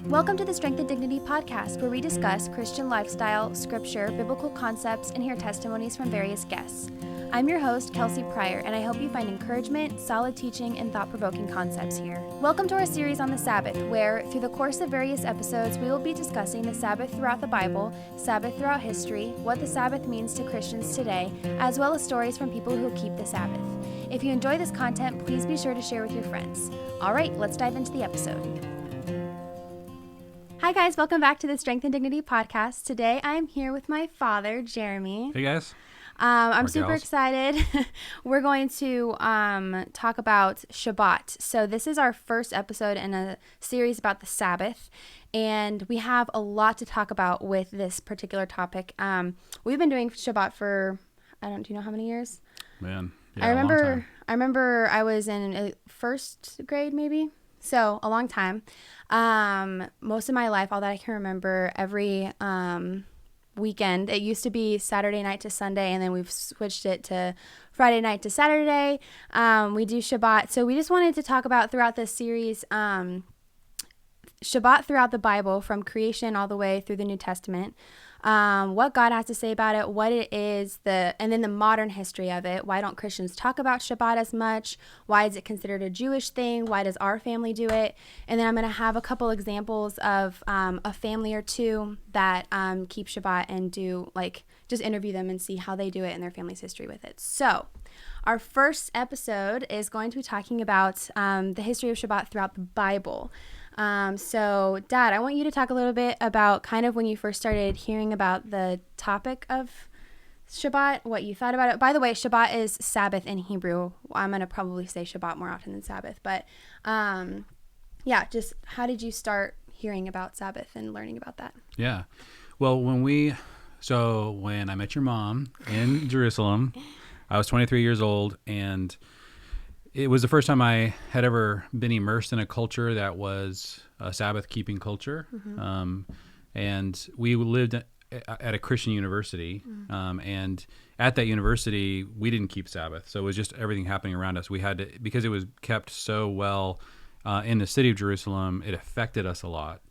Welcome to the Strength and Dignity podcast, where we discuss Christian lifestyle, scripture, biblical concepts, and hear testimonies from various guests. I'm your host, Jeremy Pryor, and I hope you find encouragement, solid teaching, and thought-provoking concepts here. Welcome to our series on the Sabbath, where, through the course of various episodes, we will be discussing the Sabbath throughout the Bible, Sabbath throughout history, what the Sabbath means to Christians today, as well as stories from people who keep the Sabbath. If you enjoy this content, please be sure to share with your friends. All right, let's dive into the episode. Hi guys, welcome back to the Strength and Dignity podcast. Today I'm here with my father, Jeremy. Hey guys. I'm super excited. We're going to talk about Shabbat. So this is our first episode in a series about the Sabbath, and we have a lot to talk about with this particular topic. We've been doing Shabbat for, do you know how many years? Man, yeah, I remember I was in first grade maybe. So a long time. Most of my life, all that I can remember, every weekend, it used to be Saturday night to Sunday, and then we've switched it to Friday night to Saturday. We do Shabbat. So we just wanted to talk about throughout this series, Shabbat throughout the Bible, from creation all the way through the New Testament. What God has to say about it, what it is, and then the modern history of it. Why don't Christians talk about Shabbat as much? Why is it considered a Jewish thing? Why does our family do it? And then I'm going to have a couple examples of a family or two that keep Shabbat and do, just interview them and see how they do it and their family's history with it. So our first episode is going to be talking about the history of Shabbat throughout the Bible. So Dad, I want you to talk a little bit about kind of when you first started hearing about the topic of Shabbat, what you thought about it. By the way, Shabbat is Sabbath in Hebrew. I'm going to probably say Shabbat more often than Sabbath, but just how did you start hearing about Sabbath and learning about that? Yeah. Well, when I met your mom in Jerusalem, I was 23 years old, and it was the first time I had ever been immersed in a culture that was a Sabbath-keeping culture. Mm-hmm. And we lived at a Christian university. Mm-hmm. And at that university, we didn't keep Sabbath. So it was just everything happening around us. We had to, because it was kept so well in the city of Jerusalem, it affected us a lot.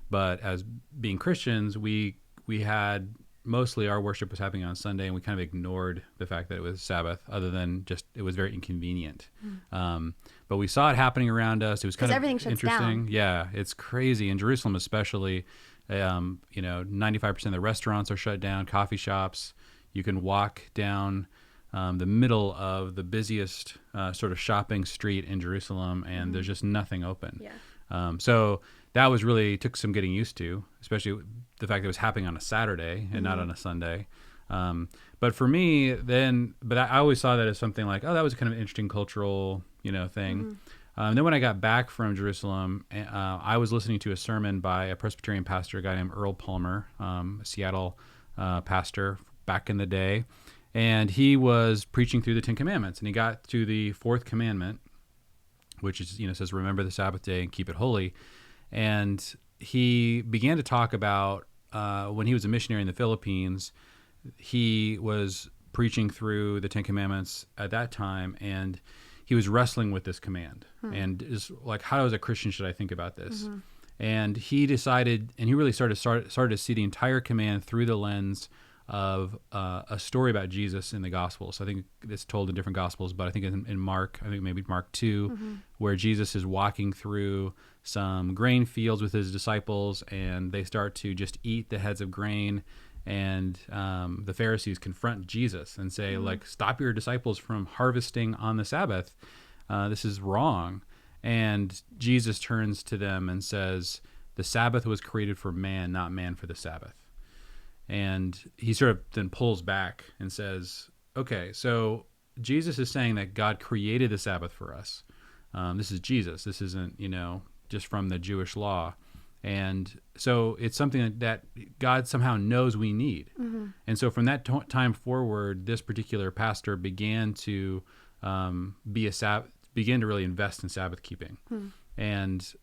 But as being Christians, we had mostly our worship was happening on Sunday, and we kind of ignored the fact that it was Sabbath, other than just it was very inconvenient. But we saw it happening around us. It was kind of interesting. Down. Yeah, it's crazy in Jerusalem, especially. 95% of the restaurants are shut down. Coffee shops. You can walk down the middle of the busiest sort of shopping street in Jerusalem, and there's just nothing open. Yeah. So that was really took some getting used to, especially the fact that it was happening on a Saturday and not on a Sunday. But for me, I always saw that as something like, oh, that was kind of an interesting cultural, thing. Mm-hmm. Then when I got back from Jerusalem, I was listening to a sermon by a Presbyterian pastor, a guy named Earl Palmer, a Seattle pastor back in the day. And he was preaching through the Ten Commandments, and he got to the fourth commandment, which is, says, remember the Sabbath day and keep it holy. And he began to talk about when he was a missionary in the Philippines, he was preaching through the Ten Commandments at that time, and he was wrestling with this command. And is like, how as a Christian should I think about this? Mm-hmm. And he decided, and he really started to see the entire command through the lens of a story about Jesus in the Gospels. I think it's told in different Gospels, but I think in Mark, maybe Mark 2, where Jesus is walking through some grain fields with his disciples, and they start to just eat the heads of grain, and the Pharisees confront Jesus and say, stop your disciples from harvesting on the Sabbath. This is wrong. And Jesus turns to them and says, the Sabbath was created for man, not man for the Sabbath. And he sort of then pulls back and says, okay, so Jesus is saying that God created the Sabbath for us. This is Jesus. This isn't, just from the Jewish law. And so it's something that God somehow knows we need. Mm-hmm. And so from that time forward, this particular pastor began to begin to really invest in Sabbath keeping. And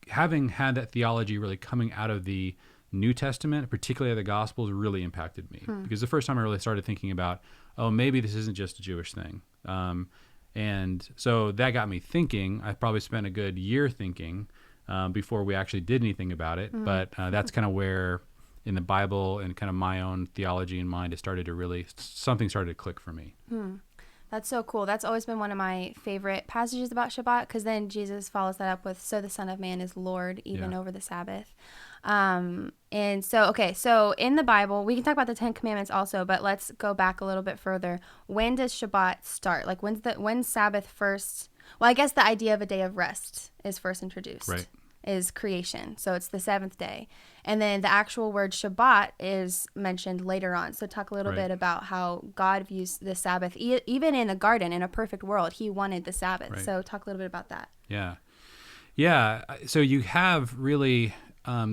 having had that theology really coming out of the New Testament, particularly the Gospels, really impacted me. Because the first time I really started thinking about, oh, maybe this isn't just a Jewish thing. And so that got me thinking. I probably spent a good year thinking before we actually did anything about it. But that's kind of where in the Bible and kind of my own theology in mind, something started to click for me. That's so cool. That's always been one of my favorite passages about Shabbat, because then Jesus follows that up with, so the Son of Man is Lord even over the Sabbath. And so in the Bible, we can talk about the 10 Commandments also, but let's go back a little bit further. When does Shabbat start? Like when's Sabbath first? Well, I guess the idea of a day of rest is first introduced. Right. Is creation. So it's the seventh day. And then the actual word Shabbat is mentioned later on. So talk a little bit about how God views the Sabbath. Even in the garden, in a perfect world, he wanted the Sabbath. Right. So talk a little bit about that. Yeah. So you have really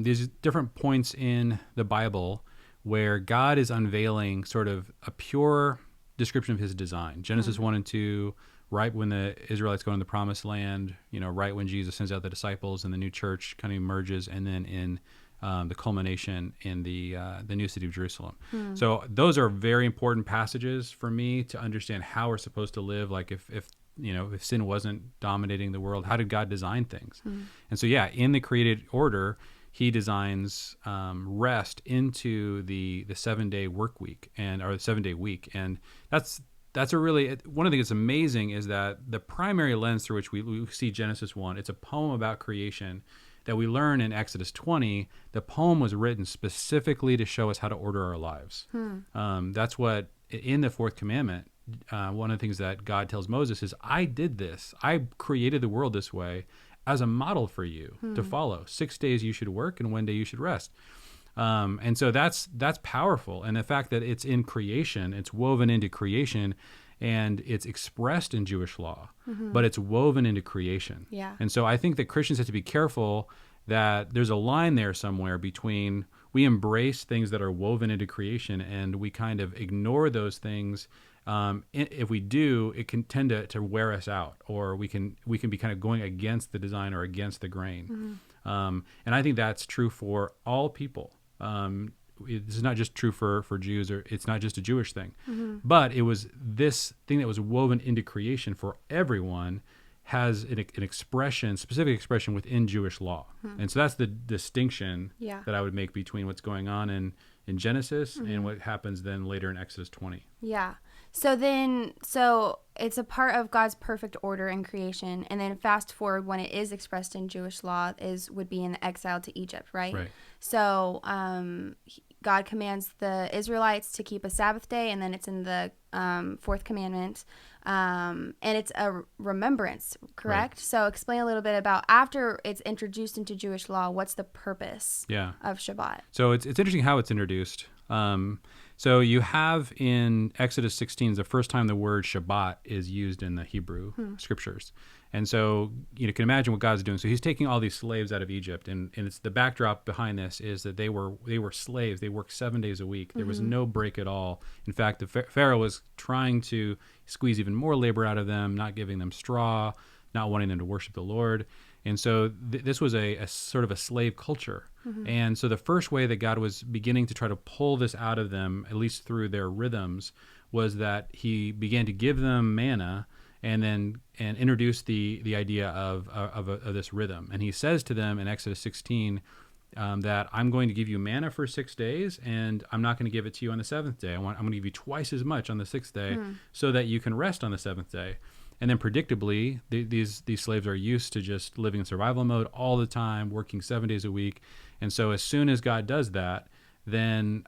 these different points in the Bible where God is unveiling sort of a pure description of his design. Genesis 1 and 2, right when the Israelites go into the promised land, right when Jesus sends out the disciples and the new church kind of emerges, and then in the culmination in the new city of Jerusalem. So those are very important passages for me to understand how we're supposed to live. Like if sin wasn't dominating the world, how did God design things? And so, in the created order, he designs rest into the 7-day work week or the 7-day week. And that's a really, one of the things that's amazing is that the primary lens through which we see Genesis 1, it's a poem about creation that we learn in Exodus 20. The poem was written specifically to show us how to order our lives. That's what, in the fourth commandment, one of the things that God tells Moses is, I did this. I created the world this way as a model for you to follow. 6 days you should work and 1 day you should rest. And so that's powerful. And the fact that it's in creation, it's woven into creation, and it's expressed in Jewish law, but it's woven into creation. Yeah. And so I think that Christians have to be careful that there's a line there somewhere between we embrace things that are woven into creation and we kind of ignore those things. If we do, it can tend to wear us out, or we can be kind of going against the design or against the grain. And I think that's true for all people. This is not just true for Jews, or it's not just a Jewish thing, but it was this thing that was woven into creation for everyone has an expression, specific expression within Jewish law. And so that's the distinction that I would make between what's going on in Genesis and what happens then later in Exodus 20. Yeah. So it's a part of God's perfect order in creation. And then fast forward, when it is expressed in Jewish law, would be in the exile to Egypt, right? Right. So God commands the Israelites to keep a Sabbath day, and then it's in the fourth commandment. And it's a remembrance, correct? Right. So explain a little bit about, after it's introduced into Jewish law, what's the purpose of Shabbat? So it's interesting how it's introduced. So you have in Exodus 16 the first time the word Shabbat is used in the Hebrew scriptures. And so you can imagine what God's doing. So he's taking all these slaves out of Egypt, and it's the backdrop behind this is that they were slaves. They worked 7 days a week. There was no break at all. In fact, the Pharaoh was trying to squeeze even more labor out of them, not giving them straw, not wanting them to worship the Lord. And so this was a sort of a slave culture. And so the first way that God was beginning to try to pull this out of them, at least through their rhythms, was that he began to give them manna and introduce the idea of this rhythm. And he says to them in Exodus 16 that I'm going to give you manna for 6 days, and I'm not going to give it to you on the seventh day. I'm going to give you twice as much on the sixth day so that you can rest on the seventh day. And then predictably, these slaves are used to just living in survival mode all the time, working 7 days a week. And so as soon as God does that, then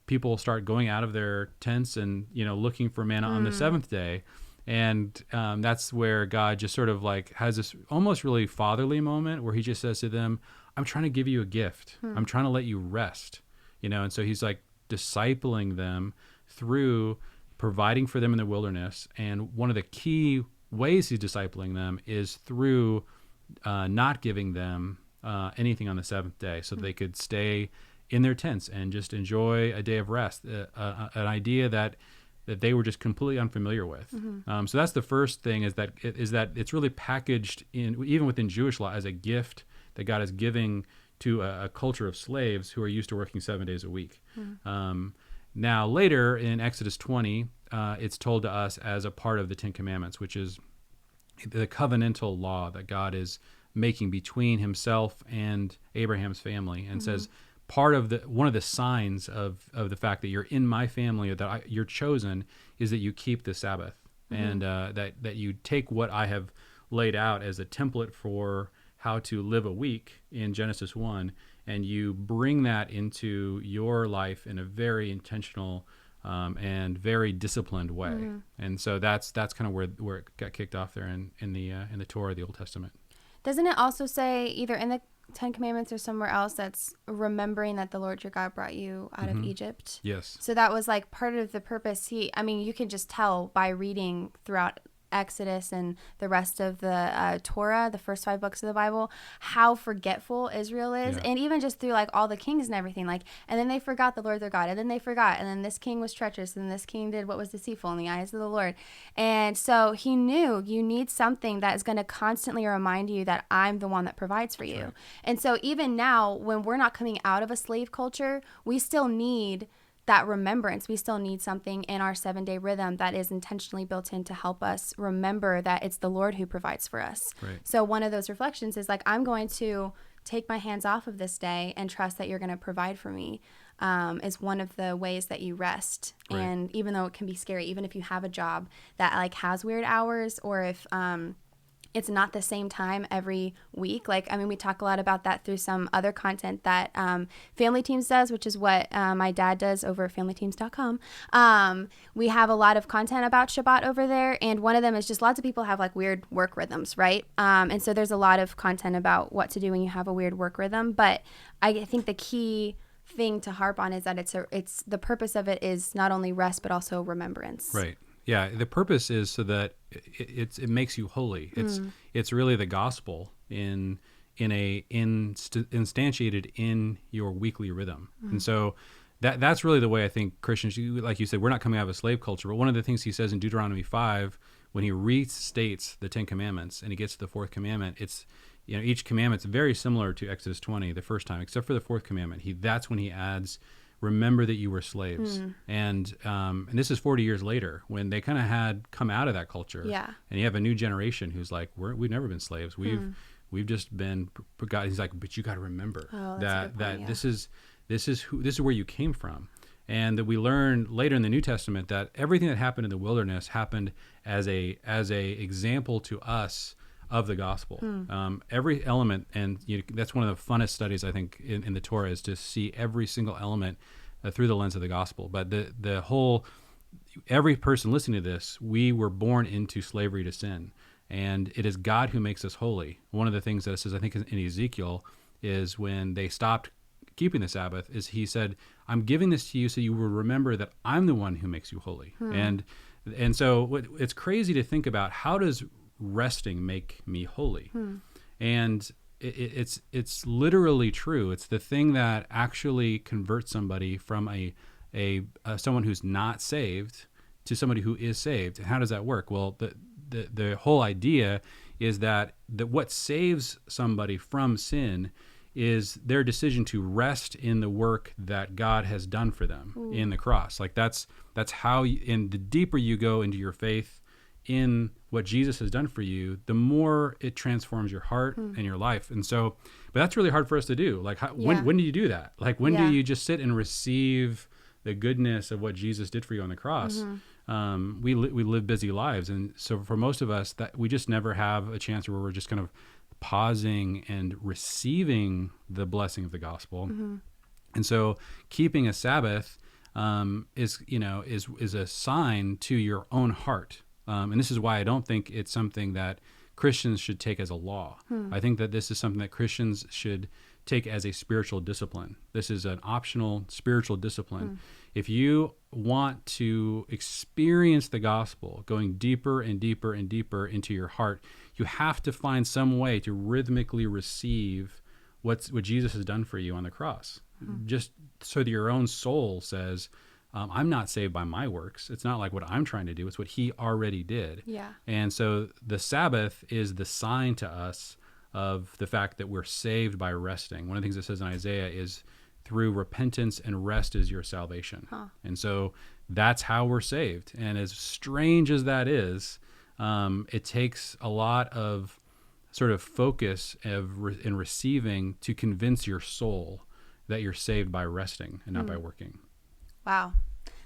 people start going out of their tents and looking for manna on the seventh day. And that's where God just sort of like has this almost really fatherly moment where he just says to them, I'm trying to give you a gift. I'm trying to let you rest. And so he's like discipling them through providing for them in the wilderness. And one of the key ways he's discipling them is through not giving them anything on the seventh day so they could stay in their tents and just enjoy a day of rest, an idea that they were just completely unfamiliar with. So that's the first thing, is that it's really packaged in, even within Jewish law, as a gift that God is giving to a culture of slaves who are used to working 7 days a week. Now, later in Exodus 20, it's told to us as a part of the Ten Commandments, which is the covenantal law that God is making between himself and Abraham's family, and says one of the signs of the fact that you're in my family, or that you're chosen, is that you keep the Sabbath, and that you take what I have laid out as a template for how to live a week in Genesis 1, and you bring that into your life in a very intentional and very disciplined way. And so that's kind of where it got kicked off there in the Torah, the Old Testament. Doesn't it also say, either in the Ten Commandments or somewhere else, that's remembering that the Lord your God brought you out of Egypt? Yes. So that was like part of the purpose. You can just tell by reading throughout Exodus and the rest of the Torah, the first 5 books of the Bible, how forgetful Israel is. Yeah. And even just through like all the kings and everything, like, and then they forgot the Lord their God, and then they forgot, and then this king was treacherous, and this king did what was deceitful in the eyes of the Lord. And so he knew you need something that is going to constantly remind you that I'm the one that provides for you. Right. And so even now, when we're not coming out of a slave culture, we still need that remembrance. We still need something in our 7-day rhythm that is intentionally built in to help us remember that it's the Lord who provides for us. Right. So one of those reflections is like, I'm going to take my hands off of this day and trust that you're going to provide for me, is one of the ways that you rest. Right. And even though it can be scary, even if you have a job that like has weird hours, or if it's not the same time every week. We talk a lot about that through some other content that Family Teams does, which is what my dad does over at familyteams.com. We have a lot of content about Shabbat over there, and one of them is just lots of people have like weird work rhythms, right? And so there's a lot of content about what to do when you have a weird work rhythm. But I think the key thing to harp on is that it's the purpose of it is not only rest, but also remembrance. Right. Yeah, the purpose is so that it makes you holy. It's really the gospel instantiated in your weekly rhythm. And so that's really the way I think Christians, like you said, we're not coming out of a slave culture. But one of the things he says in Deuteronomy 5, when he restates the 10 Commandments and he gets to the 4th commandment, it's, each commandment's very similar to Exodus 20 the first time, except for the 4th commandment. That's when he adds, remember that you were slaves. And this is 40 years later, when they kind of had come out of that culture. Yeah. And you have a new generation who's like, we've never been slaves. We've just been God. He's like, but you got to remember that this is where you came from. And that we learn later in the New Testament that everything that happened in the wilderness happened as a example to us of the gospel. Every element, and that's one of the funnest studies I think in the Torah, is to see every single element through the lens of the gospel. But the whole, every person listening to this, we were born into slavery to sin, and it is God who makes us holy. One of the things that it says, I think in Ezekiel, is when they stopped keeping the Sabbath, is he said, I'm giving this to you so you will remember that I'm the one who makes you holy. And so it's crazy to think about, how does resting make me holy? And it's literally true. It's the thing that actually converts somebody from a someone who's not saved to somebody who is saved. And how does that work? Well, the whole idea is that what saves somebody from sin is their decision to rest in the work that God has done for them in the cross. Like that's how and the deeper you go into your faith in what Jesus has done for you, the more it transforms your heart and your life. And so, but that's really hard for us to do. Like, when do you do that? Like, when do you just sit and receive the goodness of what Jesus did for you on the cross? We live busy lives. And so for most of us, that we just never have a chance where we're just kind of pausing and receiving the blessing of the gospel. And so keeping a Sabbath is a sign to your own heart. And this is why I don't think it's something that Christians should take as a law. I think that this is something that Christians should take as a spiritual discipline. This is an optional spiritual discipline. If you want to experience the gospel going deeper and deeper and deeper into your heart, you have to find some way to rhythmically receive what Jesus has done for you on the cross. Just so that your own soul says, I'm not saved by my works. It's not like what I'm trying to do. It's what he already did. Yeah. And so the Sabbath is the sign to us of the fact that we're saved by resting. One of the things it says in Isaiah is, through repentance and rest is your salvation. And so that's how we're saved. And as strange as that is, it takes a lot of sort of focus in receiving to convince your soul that you're saved by resting and not by working. Wow.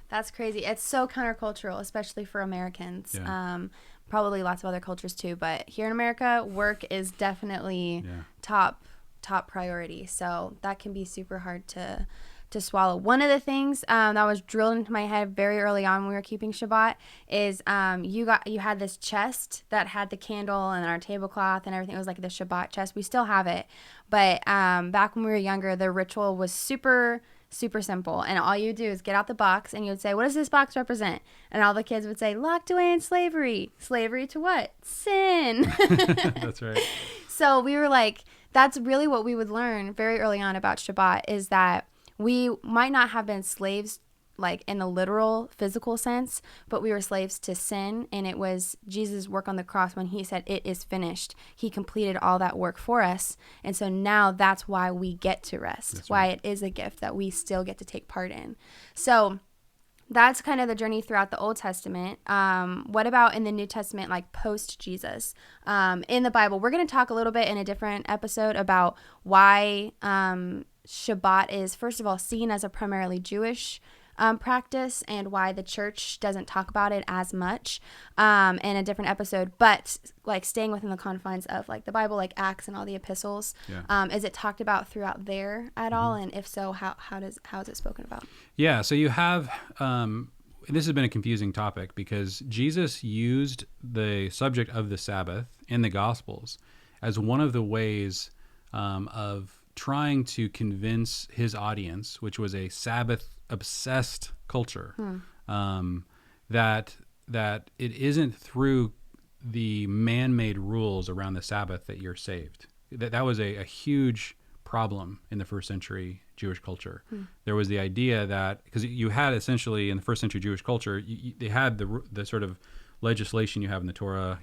That's crazy. It's so countercultural, especially for Americans. Yeah. Probably lots of other cultures too, but here in America, work is definitely top priority. So that can be super hard to swallow. One of the things that was drilled into my head very early on when we were keeping Shabbat is you had this chest that had the candle and our tablecloth and everything. It was like the Shabbat chest. We still have it, but back when we were younger, the ritual was super simple, and all you do is get out the box and you would say, what does this box represent? And all the kids would say, locked away in slavery to what? Sin. That's right. So we were like, that's really what we would learn very early on about Shabbat, is that we might not have been slaves like in the literal physical sense, but we were slaves to sin. And it was Jesus' work on the cross when he said, it is finished. He completed all that work for us. And so now that's why we get to rest, That's why right. it is a gift that we still get to take part in. So that's kind of the journey throughout the Old Testament. What about in the New Testament, like post Jesus? In the Bible, we're going to talk a little bit in a different episode about why Shabbat is, first of all, seen as a primarily Jewish practice, and why the church doesn't talk about it as much in a different episode. But like staying within the confines of like the Bible, like Acts and all the epistles, is it talked about throughout there at all? And if so, how is it spoken about? Yeah, so you have this has been a confusing topic because Jesus used the subject of the Sabbath in the Gospels as one of the ways of trying to convince his audience, which was a Sabbath-obsessed culture, that it isn't through the man-made rules around the Sabbath that you're saved. That was a huge problem in the first century Jewish culture. There was the idea that, because you had essentially in the first century Jewish culture, they had the sort of legislation you have in the Torah,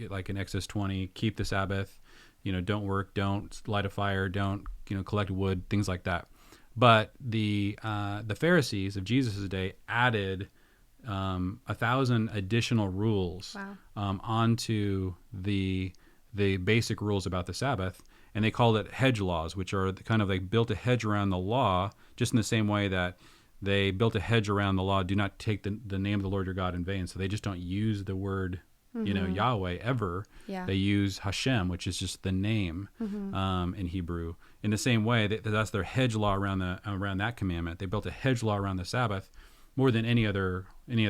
like in Exodus 20, keep the Sabbath, don't work, don't light a fire, don't, collect wood, things like that. But the Pharisees of Jesus' day added 1,000 additional rules onto the basic rules about the Sabbath, and they called it hedge laws, which are kind of like built a hedge around the law, just in the same way that they built a hedge around the law, do not take the name of the Lord your God in vain. So they just don't use the word Yahweh ever. They use Hashem, which is just the name in Hebrew. In the same way, that's their hedge law around that commandment. They built a hedge law around the Sabbath more than any other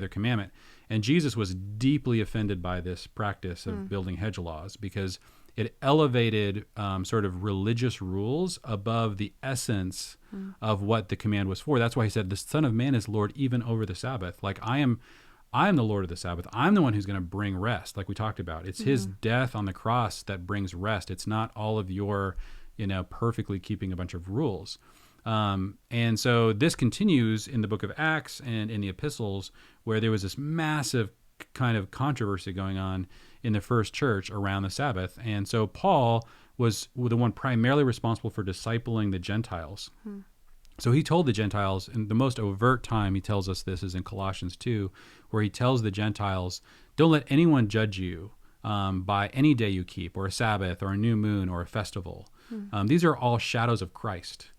commandment. And Jesus was deeply offended by this practice of building hedge laws because it elevated sort of religious rules above the essence of what the command was for. That's why he said, the Son of Man is Lord even over the Sabbath. Like I am the Lord of the Sabbath. I'm the one who's going to bring rest, like we talked about. It's his death on the cross that brings rest. It's not all of your, perfectly keeping a bunch of rules. And so this continues in the book of Acts and in the epistles, where there was this massive kind of controversy going on in the first church around the Sabbath. And so Paul was the one primarily responsible for discipling the Gentiles. So he told the Gentiles, and the most overt time he tells us this is in Colossians 2, where he tells the Gentiles, don't let anyone judge you by any day you keep, or a Sabbath, or a new moon, or a festival. These are all shadows of Christ.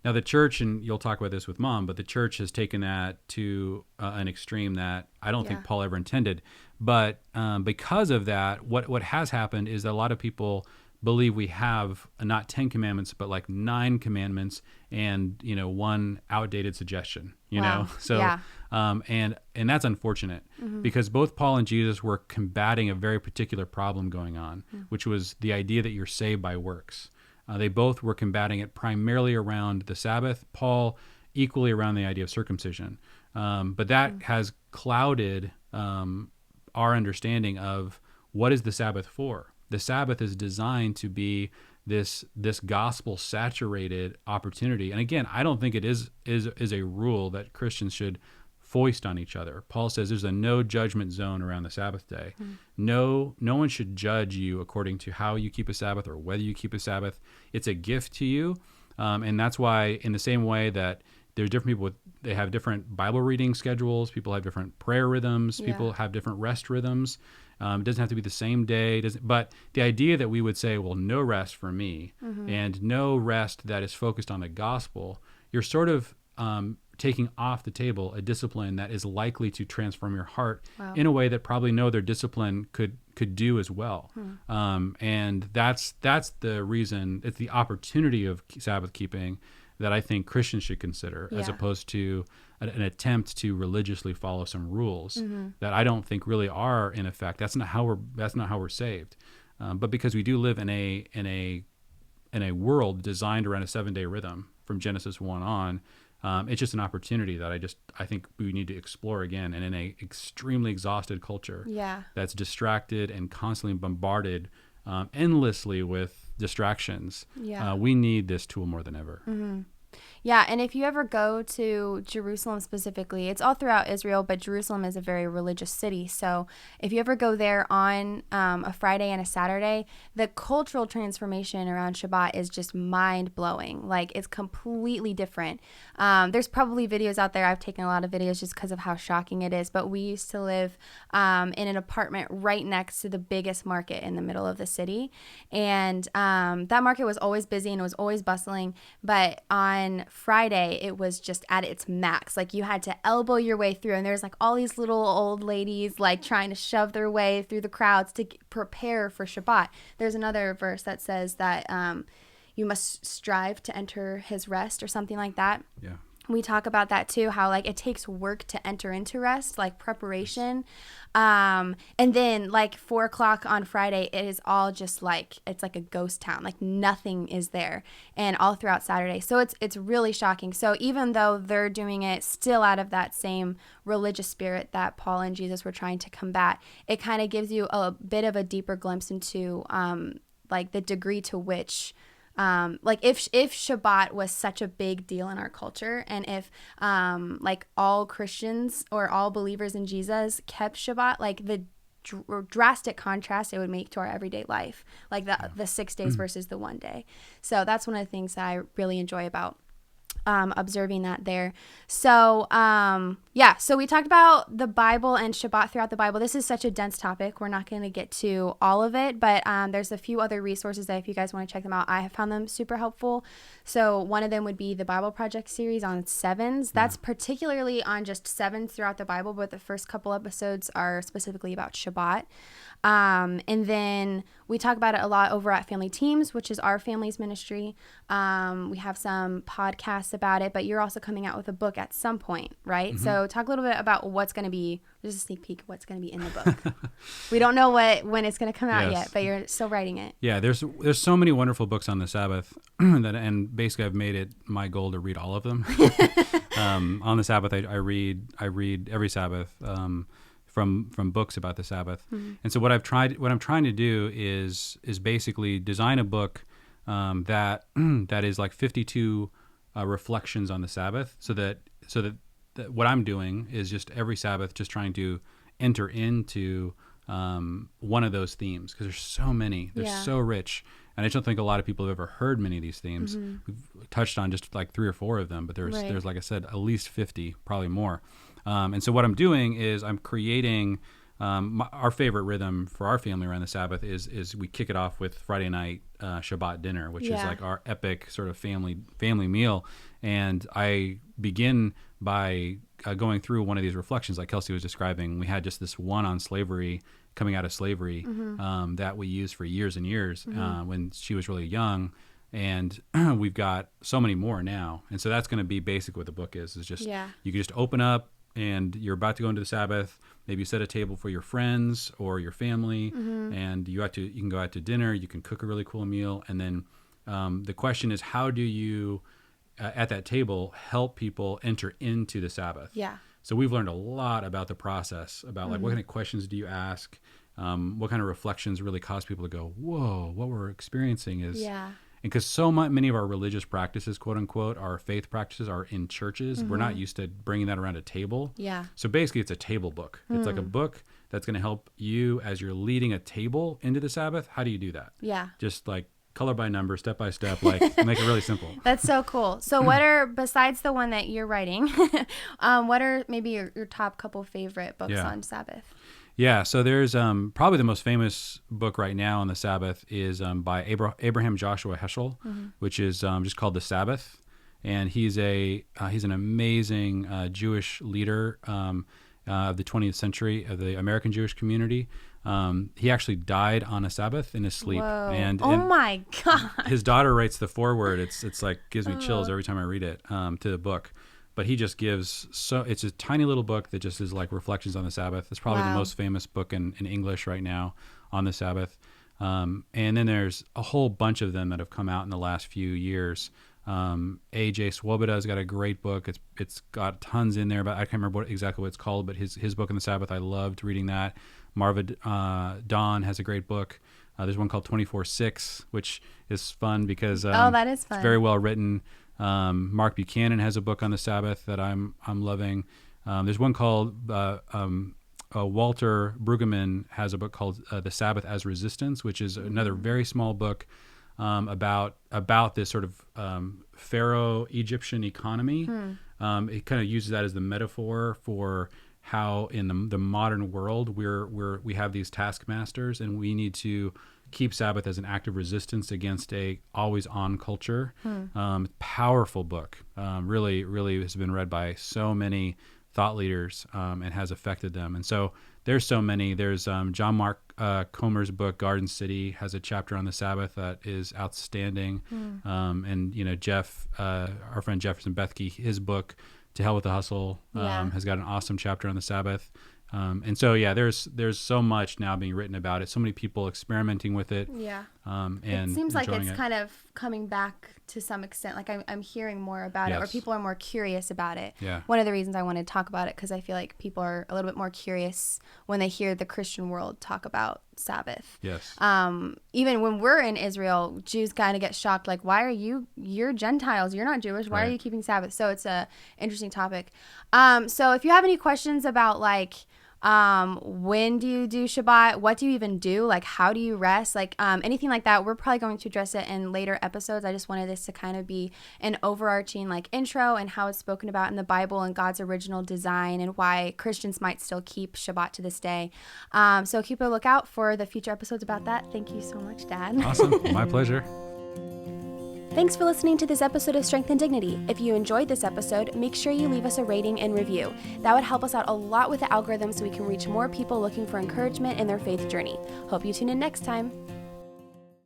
Now the church, and you'll talk about this with Mom, but the church has taken that to an extreme that I don't think Paul ever intended. But because of that, what has happened is that a lot of people believe we have not 10 commandments, but like 9 commandments and, one outdated suggestion, know? So, and that's unfortunate because both Paul and Jesus were combating a very particular problem going on, which was the idea that you're saved by works. They both were combating it primarily around the Sabbath, Paul equally around the idea of circumcision. But that has clouded our understanding of what is the Sabbath for. The Sabbath is designed to be this gospel-saturated opportunity. And again, I don't think it is a rule that Christians should foist on each other. Paul says there's a no judgment zone around the Sabbath day. No one should judge you according to how you keep a Sabbath or whether you keep a Sabbath. It's a gift to you. And that's why, in the same way that there's different people with they have different Bible reading schedules. People have different prayer rhythms. Yeah. People have different rest rhythms. It doesn't have to be the same day. But the idea that we would say, well, no rest for me, and no rest that is focused on the gospel, you're sort of taking off the table a discipline that is likely to transform your heart in a way that probably no other discipline could do as well. And that's the reason. It's the opportunity of Sabbath keeping that I think Christians should consider, as opposed to an attempt to religiously follow some rules that I don't think really are in effect. That's not how we're saved. But because we do live in a world designed around a 7-day rhythm from Genesis 1 on, it's just an opportunity that I think we need to explore again. And in a extremely exhausted culture that's distracted and constantly bombarded endlessly with distractions, we need this tool more than ever. Yeah, and if you ever go to Jerusalem specifically, it's all throughout Israel, but Jerusalem is a very religious city. So if you ever go there on a Friday and a Saturday, the cultural transformation around Shabbat is just mind-blowing. Like, it's completely different. There's probably videos out there. I've taken a lot of videos just because of how shocking it is. But we used to live in an apartment right next to the biggest market in the middle of the city. And that market was always busy and it was always bustling. But on Friday, it was just at its max. Like, you had to elbow your way through, and there's like all these little old ladies like trying to shove their way through the crowds to prepare for Shabbat. There's another verse that says that you must strive to enter his rest or something like that. Yeah. We talk about that too, how like it takes work to enter into rest, like preparation. And then like 4:00 on Friday, it is all just like, it's like a ghost town, like nothing is there, and all throughout Saturday. So it's really shocking. So even though they're doing it still out of that same religious spirit that Paul and Jesus were trying to combat, it kind of gives you a bit of a deeper glimpse into like the degree to which like if Shabbat was such a big deal in our culture, and if like all Christians or all believers in Jesus kept Shabbat, like the drastic contrast it would make to our everyday life, like the 6 days versus the 1 day. So that's one of the things that I really enjoy about observing that there. So so we talked about the Bible and Shabbat throughout the Bible. This is such a dense topic. We're not going to get to all of it, but there's a few other resources that if you guys want to check them out, I have found them super helpful. So one of them would be the Bible Project series on sevens. That's particularly on just sevens throughout the Bible, but the first couple episodes are specifically about Shabbat. And then we talk about it a lot over at Family Teams, which is our family's ministry. We have some podcasts about it, but you're also coming out with a book at some point, right? So talk a little bit about what's going to be, just a sneak peek of what's going to be in the book. We don't know when it's going to come out yet, but you're still writing it. Yeah, there's so many wonderful books on the Sabbath and basically I've made it my goal to read all of them. On the Sabbath, I read every Sabbath. From books about the Sabbath. And so what I'm trying to do is basically design a book that is like 52 reflections on the Sabbath, so that what I'm doing is just every Sabbath just trying to enter into one of those themes, because there's so many, they're so rich, and I don't think a lot of people have ever heard many of these themes. We've touched on just like 3 or 4 of them, but there's like I said, at least 50, probably more. And so what I'm doing is I'm creating our favorite rhythm for our family around the Sabbath is we kick it off with Friday night Shabbat dinner, which is like our epic sort of family meal. And I begin by going through one of these reflections like Kelsey was describing. We had just this one on slavery, coming out of slavery, that we used for years and years when she was really young. And we've got so many more now. And so that's going to be basic what the book is just, you can just open up and you're about to go into the Sabbath. Maybe you set a table for your friends or your family, and you can go out to dinner. You can cook a really cool meal. And then the question is, how do you, at that table, help people enter into the Sabbath? Yeah. So we've learned a lot about the process, about like what kind of questions do you ask? What kind of reflections really cause people to go, whoa, what we're experiencing is... And because so many of our religious practices, quote unquote, our faith practices are in churches, we're not used to bringing that around a table. Yeah. So basically it's a table book. It's like a book that's going to help you as you're leading a table into the Sabbath. How do you do that? Yeah. Just like color by number, step by step, like make it really simple. That's so cool. So what are, besides the one that you're writing, what are maybe your top couple favorite books on Sabbath? Yeah, so there's probably the most famous book right now on the Sabbath is by Abraham Joshua Heschel, which is just called The Sabbath. And he's an amazing Jewish leader of the 20th century of the American Jewish community. He actually died on a Sabbath in his sleep. Whoa. And oh my God. His daughter writes the foreword. It's like gives me chills every time I read it to the book. But he just gives it's a tiny little book that just is like reflections on the Sabbath. It's probably the most famous book in English right now on the Sabbath. And then there's a whole bunch of them that have come out in the last few years. A.J. Swoboda's got a great book. It's got tons in there, but I can't remember exactly what it's called. But his book on the Sabbath, I loved reading that. Marva Dawn has a great book. There's one called 24/6, which is fun because that is fun. It's very well written. Mark Buchanan has a book on the Sabbath that I'm loving. There's one called Walter Brueggemann has a book called The Sabbath as Resistance, which is another very small book about this sort of Pharaoh Egyptian economy. It kind of uses that as the metaphor for how in the modern world we have these taskmasters, and we need to keep Sabbath as an act of resistance against a always on culture. Powerful book. Really has been read by so many thought leaders and has affected them. And so there's so many. There's John Mark Comer's book, Garden City, has a chapter on the Sabbath that is outstanding. And Jeff, our friend Jefferson Bethke, his book, To Hell with the Hustle, has got an awesome chapter on the Sabbath. And so, there's so much now being written about it. So many people experimenting with it. Yeah. And it seems like it's it. kind of coming back to some extent. Like I'm hearing more about it, or people are more curious about it. Yeah. One of the reasons I wanted to talk about it, because I feel like people are a little bit more curious when they hear the Christian world talk about Sabbath. Yes. Even when we're in Israel, Jews kind of get shocked. Like, why are you're Gentiles? You're not Jewish. Why are you keeping Sabbath? So it's a interesting topic. So if you have any questions about like, when do you do Shabbat? What do you even do? Like, how do you rest? Like, anything like that, we're probably going to address it in later episodes. I just wanted this to kind of be an overarching like intro and how it's spoken about in the Bible and God's original design and why Christians might still keep Shabbat to this day. So keep a lookout for the future episodes about that. Thank you so much, Dad. Awesome. My pleasure. Thanks for listening to this episode of Strength and Dignity. If you enjoyed this episode, make sure you leave us a rating and review. That would help us out a lot with the algorithm so we can reach more people looking for encouragement in their faith journey. Hope you tune in next time.